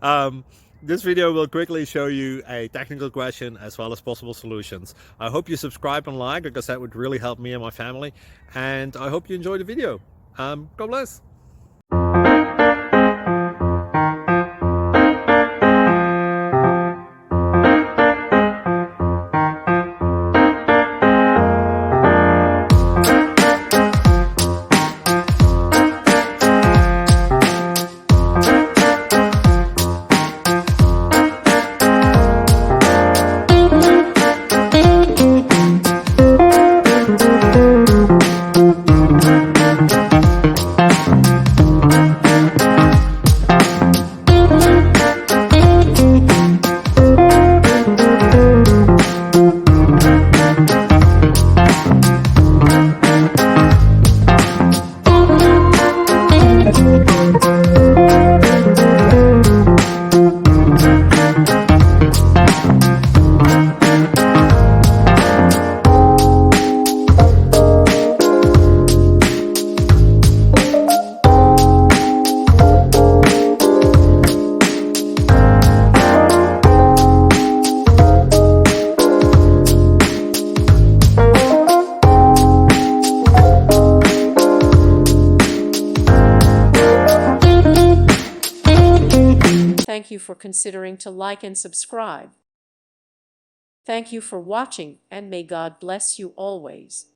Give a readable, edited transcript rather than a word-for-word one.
um, this video will quickly show you a technical question as well as possible solutions. I hope you subscribe and like, because that would really help me and my family. And I hope you enjoy the video. God bless. Thank you for considering to like and subscribe. Thank you for watching, and may God bless you always.